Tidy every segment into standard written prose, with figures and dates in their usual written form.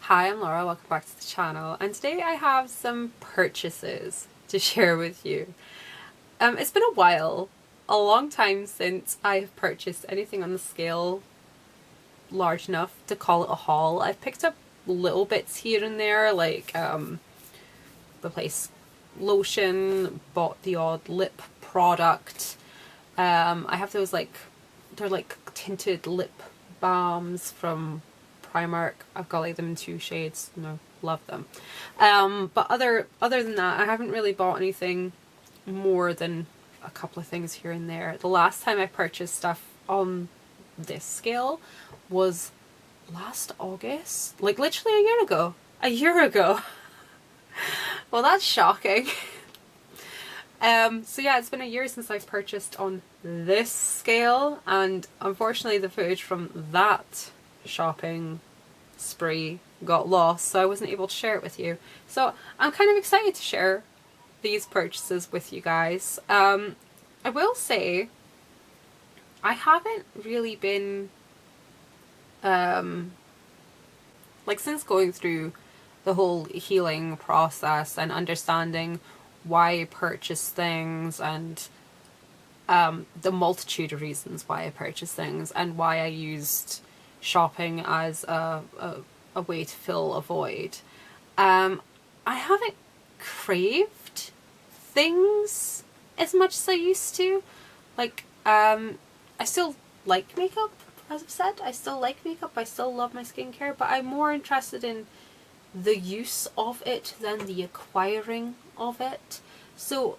Hi, I'm Laura, welcome back to the channel, and today I have some purchases to share with you. It's been a long time since I have purchased anything on the scale large enough to call it a haul. I've picked up little bits here and there, like replaced lotion, bought the odd lip product. I have those they're like tinted lip balms from Primark. I've got like them in 2 shades. Love them. But other than that, I haven't really bought anything more than a couple of things here and there. The last time I purchased stuff on this scale was last August, like literally a year ago. Well, that's shocking. So yeah, it's been a year since I've purchased on this scale, and unfortunately the footage from that shopping spree got lost, so I wasn't able to share it with you. So I'm kind of excited to share these purchases with you guys. I will say I haven't really been since going through the whole healing process and understanding why I purchase things, and the multitude of reasons why I purchase things, and why I used shopping as a way to fill a void. I haven't craved things as much as I used to. I still like makeup, as I've said. I still like makeup, I still love my skincare, but I'm more interested in the use of it than the acquiring of it. So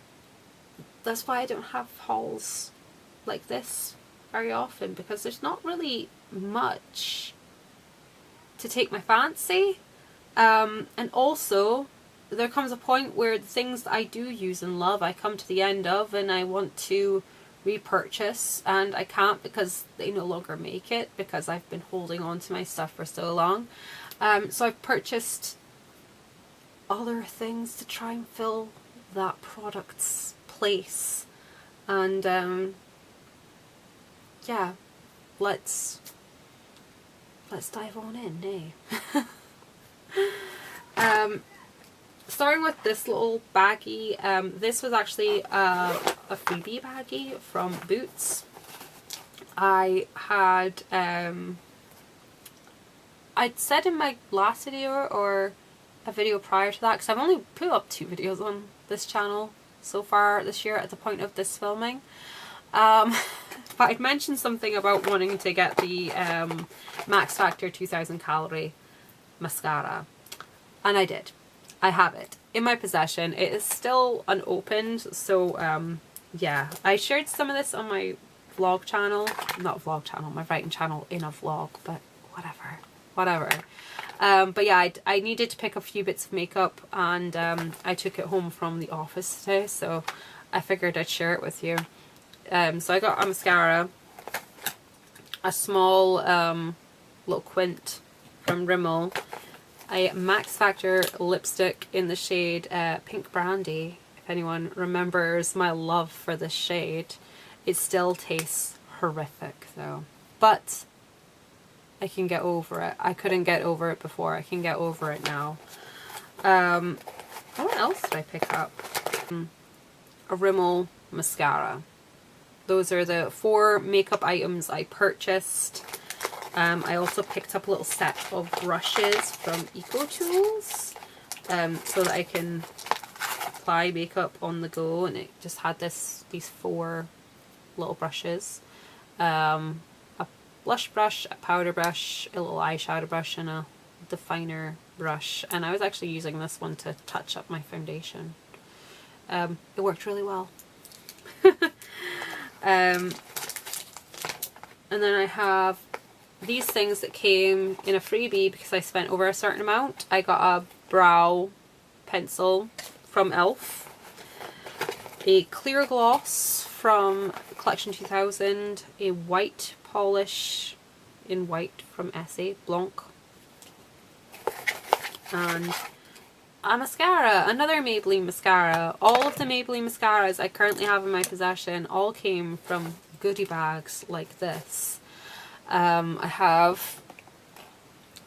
that's why I don't have hauls like this very often, because there's not really much to take my fancy. And also there comes a point where the things that I do use and love, I come to the end of, and I want to repurchase, and I can't because they no longer make it, because I've been holding on to my stuff for so long. So I've purchased other things to try and fill that product's place. And yeah, let's dive on in, eh? Starting with this little baggie. This was actually a freebie baggie from Boots. I had I'd said in my last video or a video prior to that, because I've only put up 2 videos on this channel so far this year at the point of this filming. But I'd mentioned something about wanting to get the Max Factor 2000 calorie mascara, and I did. I have it in my possession. It is still unopened, so yeah, I shared some of this on my vlog channel, not vlog channel, my writing channel in a vlog, but whatever. But yeah, I needed to pick a few bits of makeup, and I took it home from the office today, so I figured I'd share it with you. So I got a mascara, a small little quint from Rimmel, a Max Factor lipstick in the shade Pink Brandy. If anyone remembers my love for this shade, it still tastes horrific though, but I can get over it. I couldn't get over it before. I can get over it now. What else did I pick up? A Rimmel mascara. Those are the 4 makeup items I purchased. I also picked up a little set of brushes from EcoTools, so that I can apply makeup on the go, and it just had these 4 little brushes. A blush brush, a powder brush, a little eyeshadow brush, and a definer brush. And I was actually using this one to touch up my foundation. It worked really well. And then I have these things that came in a freebie because I spent over a certain amount. I got a brow pencil from e.l.f., a clear gloss from Collection 2000, a white polish in white from Essay Blanc, and a mascara, another Maybelline mascara. All of the Maybelline mascaras I currently have in my possession all came from goodie bags like this. I have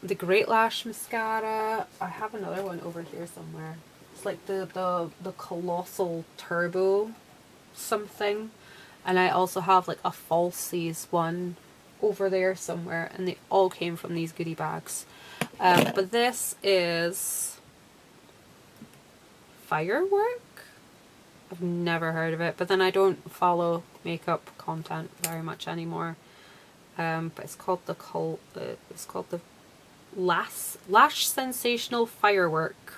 the Great Lash mascara. I have another one over here somewhere. It's like the Colossal Turbo something. And I also have like a Falsies one over there somewhere, and they all came from these goodie bags. But this is Firework. I've never heard of it, but then I don't follow makeup content very much anymore. But it's called the Lash Sensational Firework.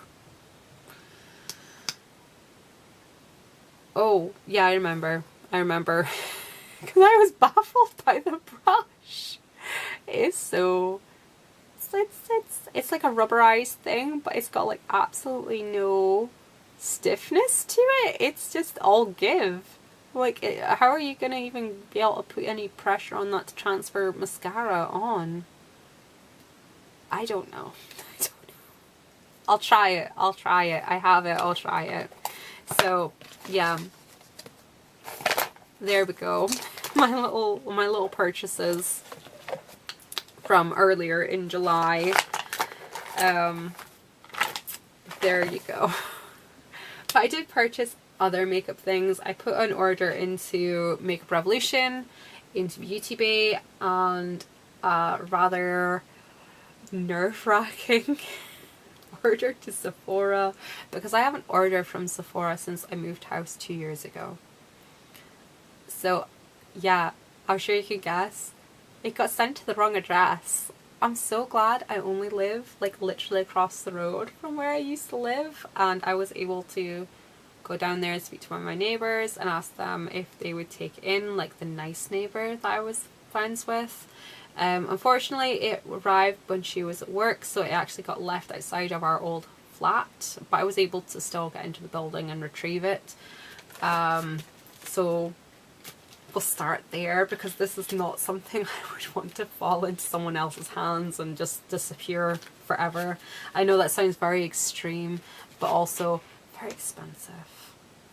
Oh yeah, I remember because I was baffled by the brush. It's so it's like a rubberized thing, but it's got like absolutely no stiffness to it. It's just all give. Like, how are you gonna even be able to put any pressure on that to transfer mascara on? I don't know. I'll try it. I have it. I'll try it. So yeah, there we go. My little purchases from earlier in July. There you go. But I did purchase other makeup things. I put an order into Makeup Revolution, into Beauty Bay, and a rather nerve-wracking order to Sephora, because I haven't ordered from Sephora since I moved house 2 years ago. So yeah, I'm sure you can guess. It got sent to the wrong address. I'm so glad I only live like literally across the road from where I used to live, and I was able to go down there and speak to one of my neighbours and ask them if they would take in like the nice neighbour that I was friends with. Unfortunately it arrived when she was at work, so it actually got left outside of our old flat, but I was able to still get into the building and retrieve it. So we'll start there, because this is not something I would want to fall into someone else's hands and just disappear forever. I know that sounds very extreme, but also very expensive.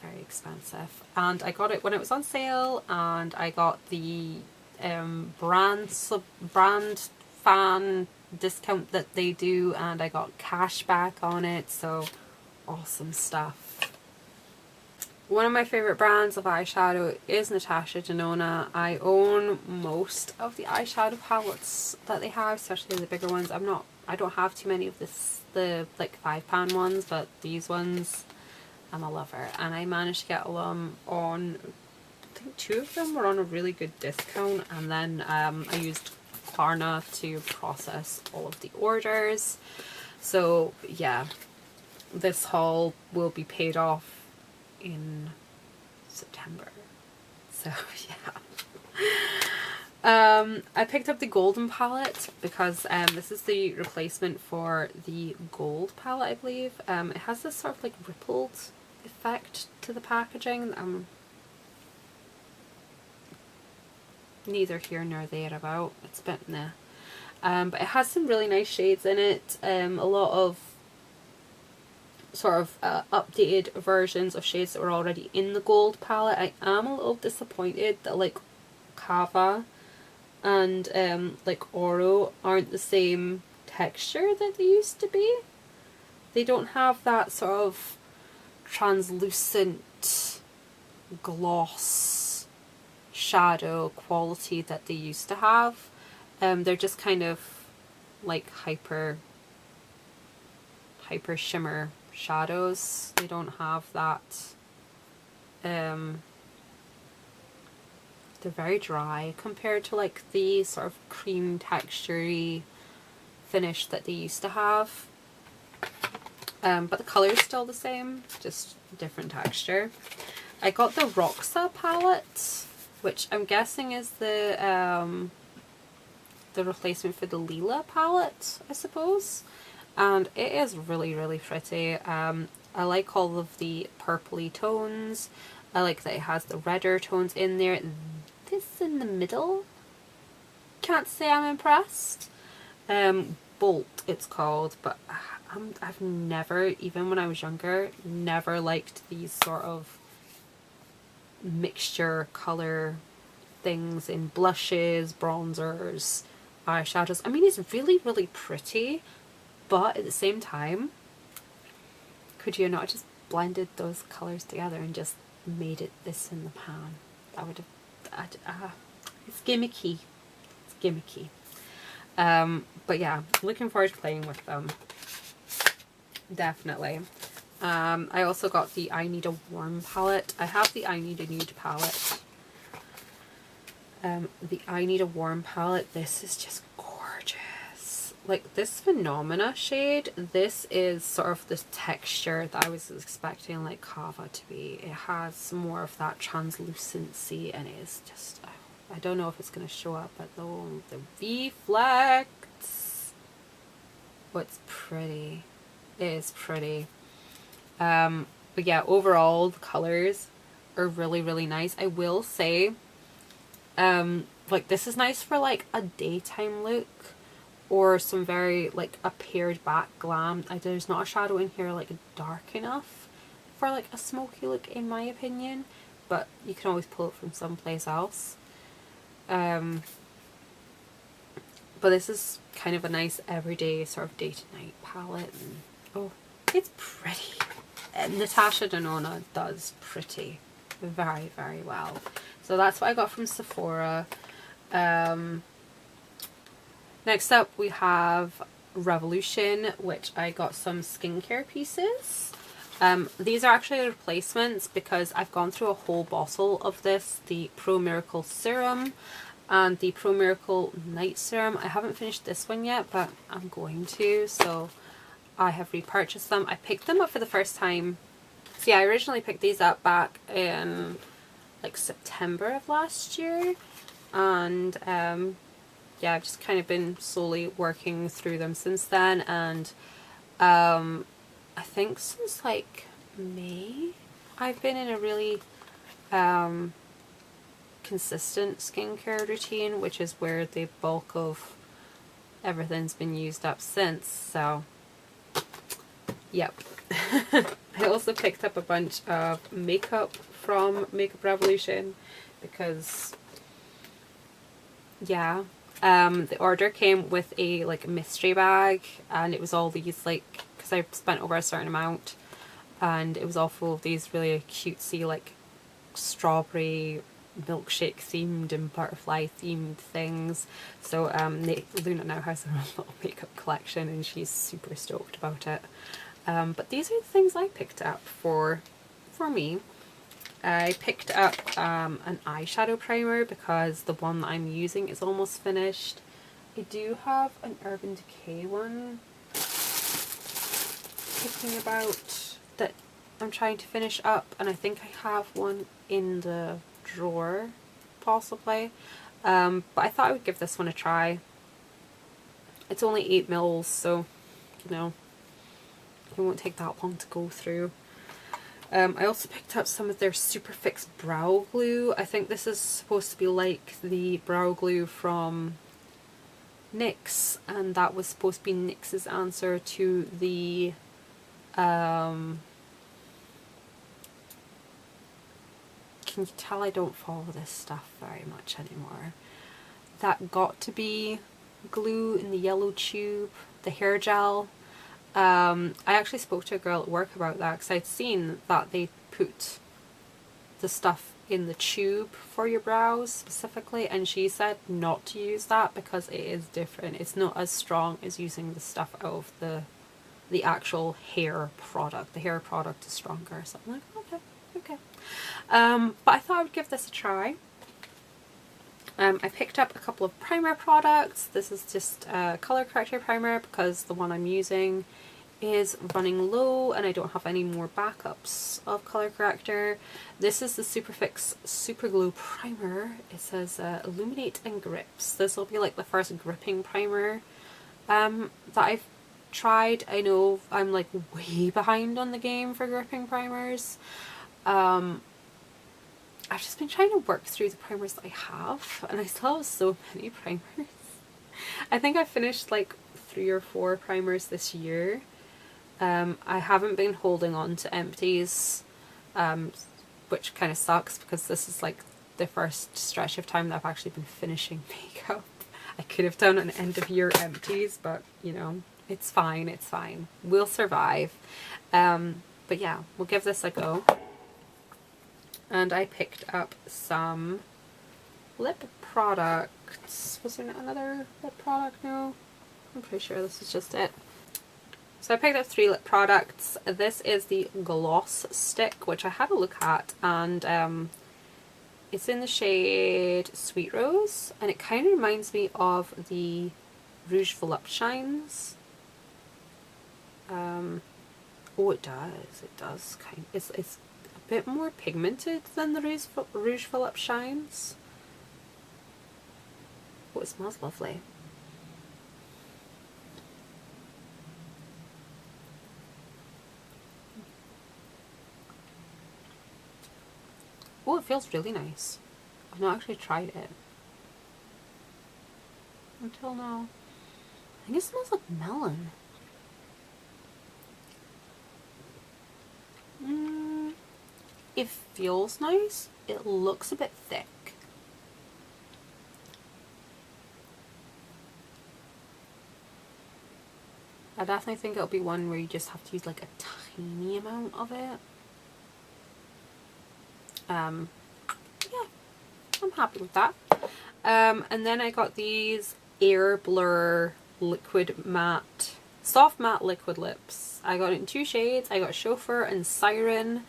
Very expensive. And I got it when it was on sale, and I got the brand fan discount that they do, and I got cash back on it, so awesome stuff. One of my favourite brands of eyeshadow is Natasha Denona. I own most of the eyeshadow palettes that they have, especially the bigger ones. I don't have too many of the like £5 ones, but these ones I'm a lover. And I managed to get them on, I think 2 of them were on a really good discount, and then I used Klarna to process all of the orders. So yeah, this haul will be paid off in September. So yeah. I picked up the golden palette because this is the replacement for the gold palette, I believe. It has this sort of like rippled effect to the packaging. Neither here nor there about. It's a bit meh. But it has some really nice shades in it. A lot of sort of updated versions of shades that were already in the gold palette. I am a little disappointed that like Kava and like Oro aren't the same texture that they used to be. They don't have that sort of translucent gloss shadow quality that they used to have. They're just kind of like hyper shimmer shadows. They don't have that. They're very dry compared to like the sort of cream texture-y finish that they used to have. But the colour is still the same, just different texture. I got the xoxo palette, which I'm guessing is the replacement for the Lila palette, I suppose. And it is really, really pretty. I like all of the purpley tones. I like that it has the redder tones in there. This in the middle, can't say I'm impressed. Bolt it's called, but I've never, even when I was younger, never liked these sort of mixture colour things in blushes, bronzers, eyeshadows. I mean, it's really, really pretty, but at the same time, could you not just blended those colours together and just made it this in the pan? That would have... it's gimmicky. It's gimmicky. But yeah, looking forward to playing with them. Definitely. I also got the I Need a Warm palette. I have the I Need a Nude palette. The I Need a Warm palette, this is just gorgeous. Like, this Phenomena shade, this is sort of the texture that I was expecting like Kava to be. It has more of that translucency, and it is just, I don't know if it's going to show up, but the V-Flex, oh, it's pretty. It is pretty. But yeah, overall the colors are really, really nice. I will say, like, this is nice for like a daytime look or some very like a pared back glam. There's not a shadow in here like dark enough for like a smoky look in my opinion, but you can always pull it from someplace else. But this is kind of a nice everyday sort of day to night palette, and oh, it's pretty. Natasha Denona does pretty very, very well. So that's what I got from Sephora. Next up we have Revolution, which I got some skincare pieces. These are actually replacements because I've gone through a whole bottle of this, the Pro Miracle Serum and the Pro Miracle Night Serum. I haven't finished this one yet, but I'm going to, so I have repurchased them. I picked them up for the first time. See, I originally picked these up back in like September of last year, and yeah, I've just kind of been slowly working through them since then, and I think since like May I've been in a really consistent skincare routine, which is where the bulk of everything's been used up since. So yep. I also picked up a bunch of makeup from Makeup Revolution because, yeah, the order came with a like mystery bag, and it was all these like, because I spent over a certain amount, and it was all full of these really cutesy like strawberry milkshake themed and butterfly themed things. So Luna now has her own little makeup collection, and she's super stoked about it. But these are the things I picked up for me. I picked up an eyeshadow primer because the one that I'm using is almost finished. I do have an Urban Decay one kicking about that I'm trying to finish up, and I think I have one in the drawer possibly, but I thought I would give this one a try. It's only 8 mils, so you know, it won't take that long to go through. I also picked up some of their Super Fix brow glue. I think this is supposed to be like the brow glue from NYX, and that was supposed to be NYX's answer to the can you tell I don't follow this stuff very much anymore? That Got To Be glue in the yellow tube, the hair gel. I actually spoke to a girl at work about that because I'd seen that they put the stuff in the tube for your brows specifically, and she said not to use that because it is different. It's not as strong as using the stuff out of the actual hair product. The hair product is stronger. So I'm like, okay. But I thought I would give this a try. I picked up a couple of primer products. This is just a color corrector primer because the one I'm using is running low and I don't have any more backups of color corrector. This is the Superfix Super Glue Primer. It says Illuminate and Grips. This will be like the first gripping primer that I've tried. I know I'm like way behind on the game for gripping primers. I've just been trying to work through the primers that I have, and I still have so many primers. I think I finished like 3 or 4 primers this year. I haven't been holding on to empties, which kind of sucks because this is like the first stretch of time that I've actually been finishing makeup. I could have done an end of year empties, but you know, it's fine, it's fine. We'll survive. But yeah, we'll give this a go. And I picked up some lip products. Was there another lip product? No, I'm pretty sure this is just it. So I picked up 3 lip products. This is the Gloss Stick, which I had a look at, and it's in the shade Sweet Rose, and it kind of reminds me of the Rouge Volupshines. Oh, it does. It does kind. It's a bit more pigmented than the Rouge Volupshines. Oh, it smells lovely. Oh, it feels really nice. I've not actually tried it until now. I think it smells like melon. It feels nice. It looks a bit thick. I definitely think it'll be one where you just have to use like a tiny amount of it. Yeah, I'm happy with that. And then I got these Air Blur liquid matte, soft matte liquid lips. I got it in 2 shades. I got Chauffeur and Siren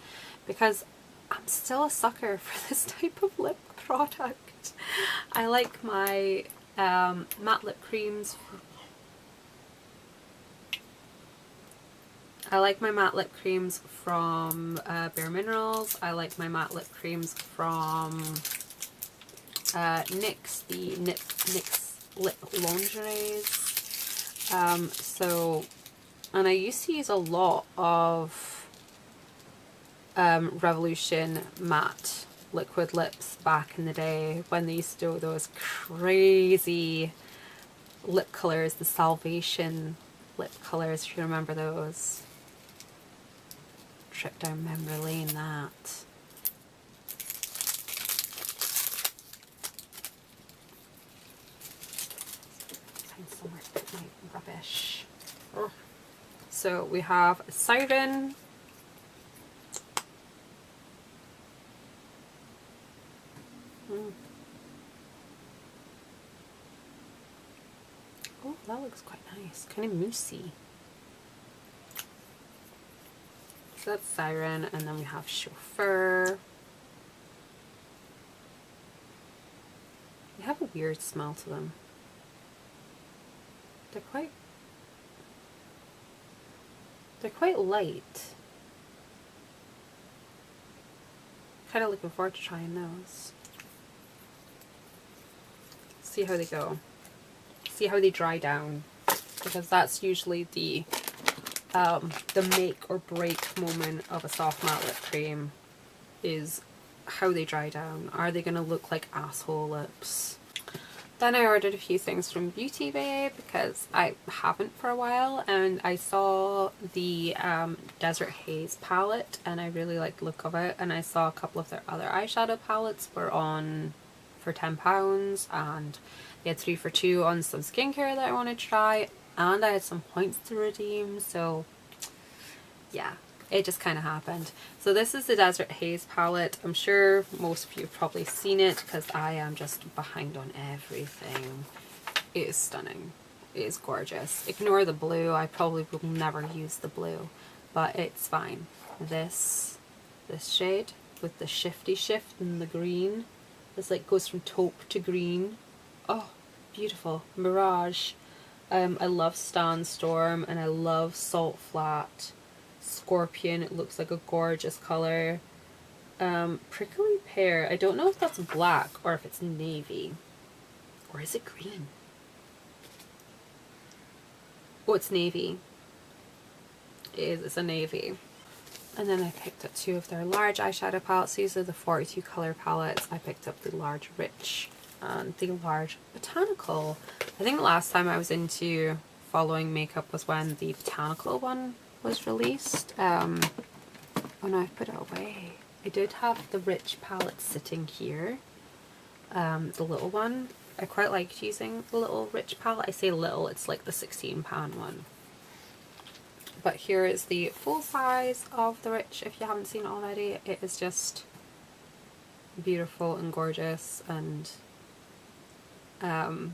because I'm still a sucker for this type of lip product. I like my matte lip creams. I like my matte lip creams from Bare Minerals. I like my matte lip creams from NYX, the NYX Lip Lingeries. And I used to use a lot of Revolution matte liquid lips back in the day when they used to do those crazy lip colors, the Salvation lip colors, if you remember those. Trip down memory lane, that. Find somewhere to put my rubbish. Oh. So we have Siren. Oh, that looks quite nice. Kind of moussey. So that's Siren, and then we have Chauffeur. They have a weird smell to them. They're quite light. Kind of looking forward to trying those. See how they go. See how they dry down, because that's usually the make or break moment of a soft matte lip cream, is how they dry down. Are they going to look like asshole lips? Then I ordered a few things from Beauty Bay because I haven't for a while, and I saw the Desert Haze palette and I really liked the look of it, and I saw a couple of their other eyeshadow palettes were on for £10, and they had 3 for 2 on some skincare that I wanted to try, and I had some points to redeem, so yeah, it just kind of happened. So this is the Desert Haze palette. I'm sure most of you have probably seen it because I am just behind on everything. It is stunning. It is gorgeous. Ignore the blue. I probably will never use the blue, but it's fine. This shade with the shifty shift and the green. This like goes from taupe to green. Oh, beautiful. Mirage. I love Sandstorm, and I love Salt Flat. Scorpion, it looks like a gorgeous color. Prickly Pear, I don't know if that's black or if it's navy. Or is it green? Oh, it's navy. It is, it's a navy. And then I picked up 2 of their large eyeshadow palettes. These are the 42 color palettes. I picked up the large Rich and the large Botanical. I think the last time I was into following makeup was when the Botanical one was released. Oh no, I put it away. I did have the Rich palette sitting here, the little one. I quite liked using the little Rich palette. I say little, it's like the 16-pound one. But here is the full size of the Rich, if you haven't seen it already. It is just beautiful and gorgeous, and yeah, I'm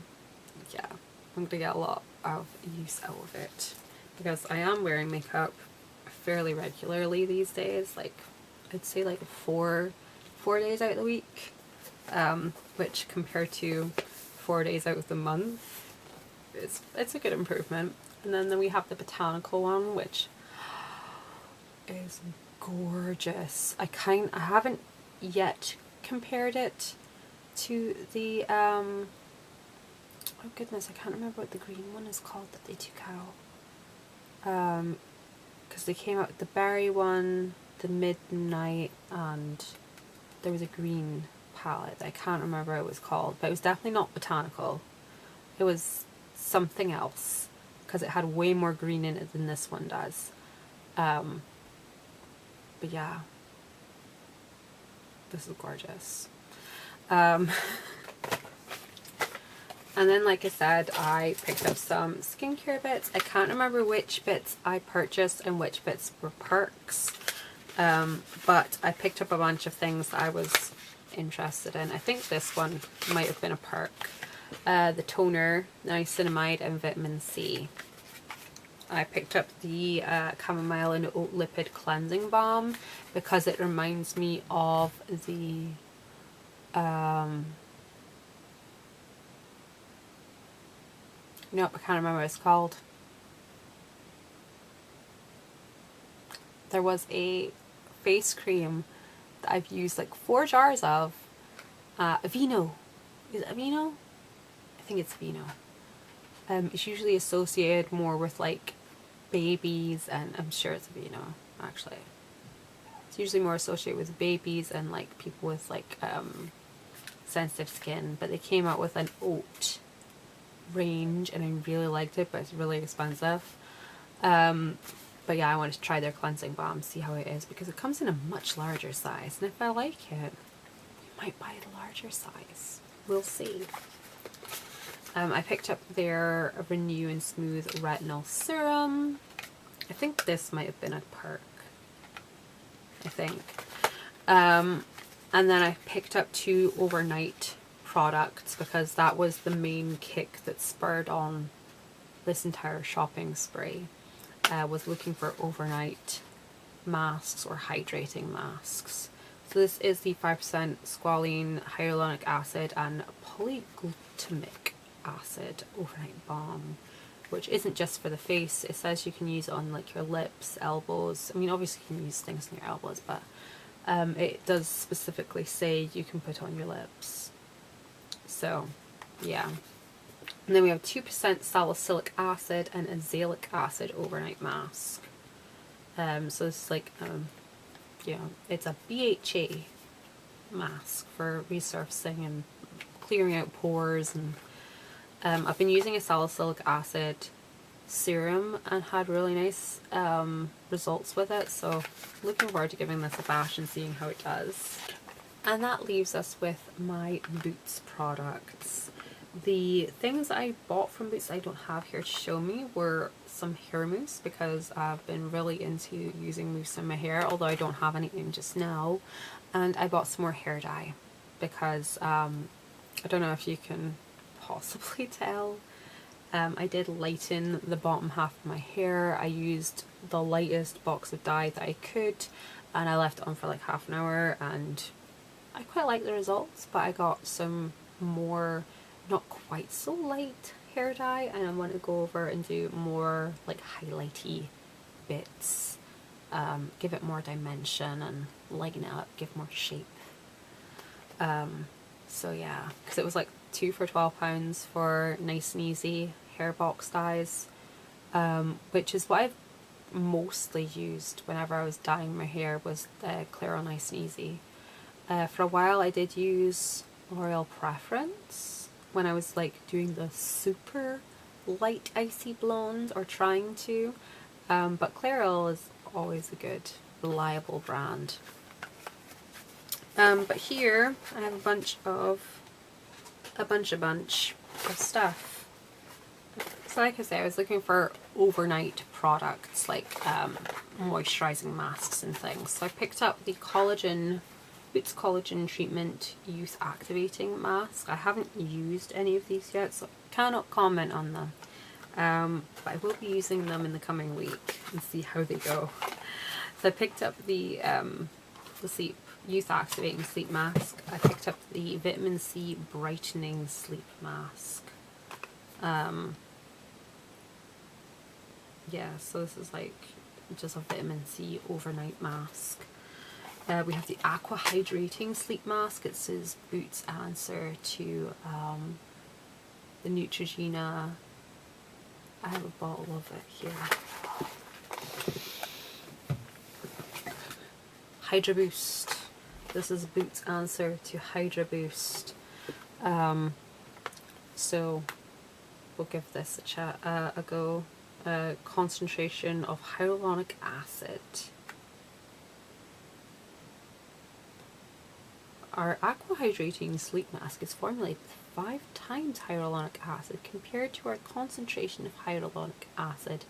going to get a lot of use out of it, because I am wearing makeup fairly regularly these days, like I'd say like four days out of the week, which compared to 4 days out of the month, it's a good improvement. And then we have the botanical one, which is gorgeous. I haven't yet compared it to the oh goodness, I can't remember what the green one is called that they took out, because they came out with the berry one, the midnight, and there was a green palette that I can't remember what it was called, but it was definitely not botanical. It was something else, because it had way more green in it than this one does. But yeah, this is gorgeous. And then, like I said, I picked up some skincare bits. I can't remember which bits I purchased and which bits were perks, but I picked up a bunch of things that I was interested in. I think this one might have been a perk. The toner, niacinamide and vitamin C. I picked up the chamomile and oat lipid cleansing balm because it reminds me of the nope, I can't remember what it's called. There was a face cream that I've used like 4 jars of. Aveeno. Is it Aveeno? I think it's Aveeno. It's usually associated more with like babies, and I'm sure it's Aveeno actually. It's usually more associated with babies and like people with like sensitive skin, but they came out with an oat range and I really liked it, but it's really expensive. But yeah, I wanted to try their cleansing balm, see how it is, because it comes in a much larger size, and if I like it, I might buy the larger size. We'll see. I picked up their Renew and Smooth Retinol Serum. I think this might have been a perk. I think. And then I picked up 2 overnight products because that was the main kick that spurred on this entire shopping spree. Was looking for overnight masks or hydrating masks. So this is the 5% squalene, hyaluronic acid and polyglutamic acid overnight balm, which isn't just for the face. It says you can use it on like your lips, elbows. I mean, obviously you can use things on your elbows, but it does specifically say you can put on your lips. So yeah. And then we have 2% salicylic acid and azelaic acid overnight mask. So this is like, you know, it's a BHA mask for resurfacing and clearing out pores. And I've been using a salicylic acid serum and had really nice results with it. So looking forward to giving this a bash and seeing how it does. And that leaves us with my Boots products. The things I bought from Boots I don't have here to show me were some hair mousse, because I've been really into using mousse in my hair, although I don't have any in just now. And I bought some more hair dye because I don't know if you can possibly tell, I did lighten the bottom half of my hair. I used the lightest box of dye that I could and I left it on for like half an hour, and I quite like the results, but I got some more not quite so light hair dye and I want to go over and do more like highlighty bits, give it more dimension and lighten it up, give more shape. So yeah, because it was like 2 for £12 for nice and easy hair box dyes, which is what I've mostly used whenever I was dyeing my hair, was the Clairol Nice and Easy. For a while I did use L'Oreal Preference when I was like doing the super light icy blonde, or trying to, but Clairol is always a good reliable brand. But here I have a bunch of a bunch of stuff. So like I say, I was looking for overnight products like moisturizing masks and things. So I picked up the Boots Collagen Treatment Youth Activating Mask. I haven't used any of these yet, so I cannot comment on them. But I will be using them in the coming week and see how they go. So I picked up the sleep Youth Activating Sleep Mask. I picked up the Vitamin C Brightening Sleep Mask. Yeah, so this is like just a vitamin C overnight mask. We have the Aqua Hydrating Sleep Mask. It says Boots answer to the Neutrogena. I have a bottle of it here. Hydra Boost. This is Boots answer to Hydra Boost. So we'll give this a go. Concentration of hyaluronic acid. Our Aqua Hydrating Sleep Mask is formulated with 5 times hyaluronic acid compared to our concentration of hyaluronic acid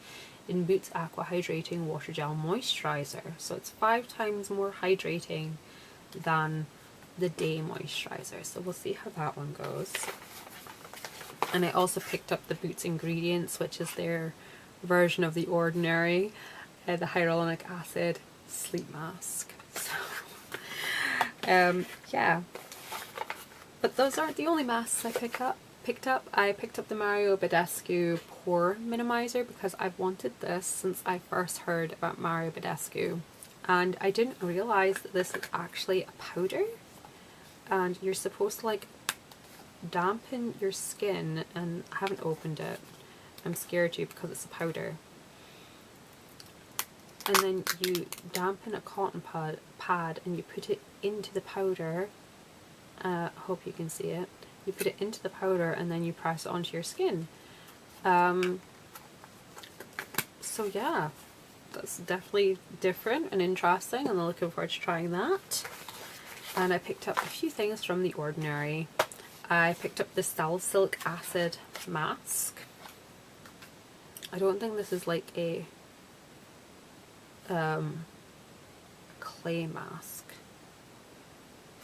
in Boots Aqua Hydrating Water Gel Moisturizer. So it's 5 times more hydrating than the day moisturizer. So we'll see how that one goes. And I also picked up the Boots Ingredients, which is their version of the Ordinary, the hyaluronic acid sleep mask. So, yeah. But those aren't the only masks I picked up. I picked up the Mario Badescu Pore Minimizer because I've wanted this since I first heard about Mario Badescu. And I didn't realize that this is actually a powder. And you're supposed to like dampen your skin, and I haven't opened it. I'm scared to because it's a powder. And then you dampen a cotton pad and you put it into the powder. I hope you can see it. You put it into the powder and then you press it onto your skin. So yeah, that's definitely different and interesting, and I'm looking forward to trying that. And I picked up a few things from The Ordinary. I picked up the Salicylic Acid Mask. I don't think this is like a clay mask.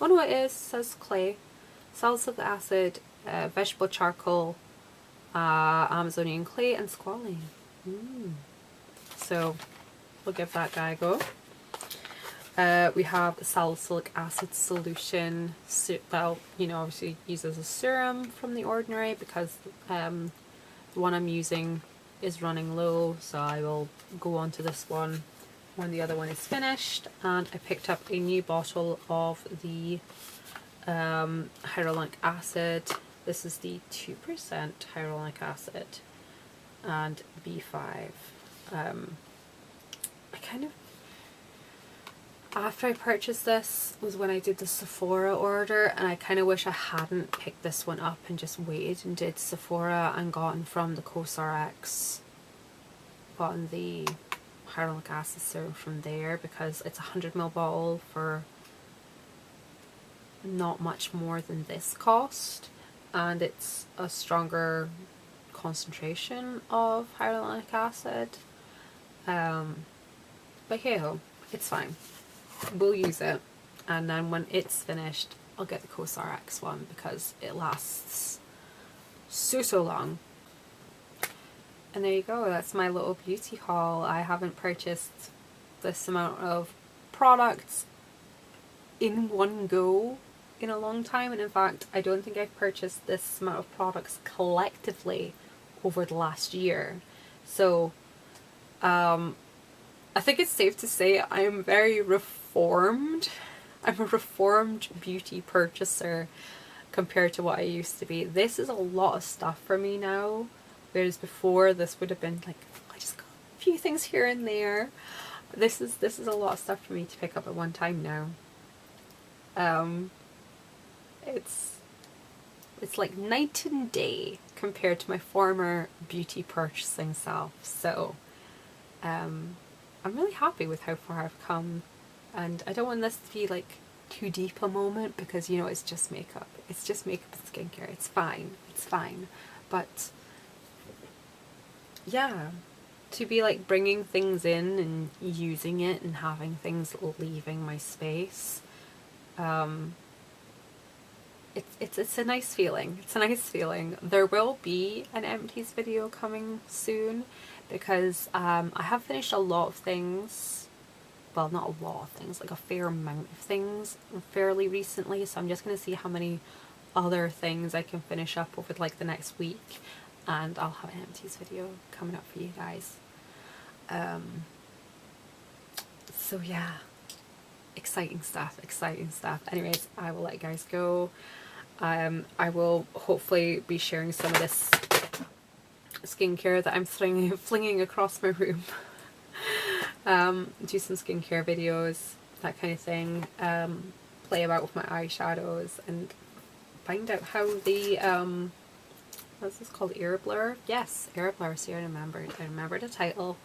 Oh no, it is. It says clay. Salicylic acid, vegetable charcoal, Amazonian clay, and squalane. So we'll give that guy a go. We have the salicylic acid solution that, obviously uses a serum from The Ordinary because the one I'm using is running low, so I will go on to this one when the other one is finished. And I picked up a new bottle of the hyaluronic acid. This is the 2% hyaluronic acid and B5. After I purchased this was when I did the Sephora order, and I kind of wish I hadn't picked this one up and just waited and did Sephora and gotten from the xoxo, gotten the hyaluronic acid serum from there, because it's a 100ml bottle for not much more than this cost, and it's a stronger concentration of hyaluronic acid. But hey ho, it's fine. We'll use it, and then when it's finished I'll get the xoxo one because it lasts so long. And there you go, that's my little beauty haul. I haven't purchased this amount of products in one go in a long time, and in fact I don't think I've purchased this amount of products collectively over the last year. So I think it's safe to say I am very reformed. I'm a reformed beauty purchaser compared to what I used to be. This is a lot of stuff for me now, whereas before this would have been like, I just got a few things here and there. This is a lot of stuff for me to pick up at one time now. It's like night and day compared to my former beauty purchasing self. So I'm really happy with how far I've come, and I don't want this to be like too deep a moment, because, you know, it's just makeup. It's just makeup and skincare. It's fine. It's fine. But yeah, to be like bringing things in and using it and having things leaving my space, it's a nice feeling. It's a nice feeling. There will be an empties video coming soon, because I have finished a lot of things. Well, not a lot of things, like a fair amount of things fairly recently, so I'm just going to see how many other things I can finish up over like the next week, and I'll have an empties video coming up for you guys. So yeah, exciting stuff, exciting stuff. Anyways, I will let you guys go. I will hopefully be sharing some of this skincare that I'm flinging across my room. Do some skincare videos, that kind of thing. Play about with my eyeshadows and find out how the what's this called, air blur? Yes, air blur. See, I remembered the title.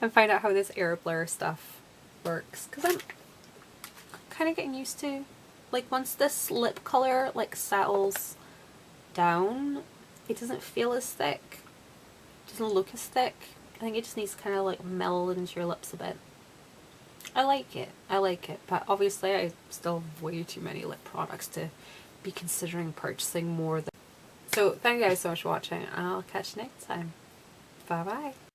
And find out how this air blur stuff works, because I'm kind of getting used to, like, once this lip color like settles down, it doesn't feel as thick, it doesn't look as thick. I think it just needs to kind of like meld into your lips a bit. I like it, but obviously I still have way too many lip products to be considering purchasing more than. So thank you guys so much for watching, and I'll catch you next time. Bye bye.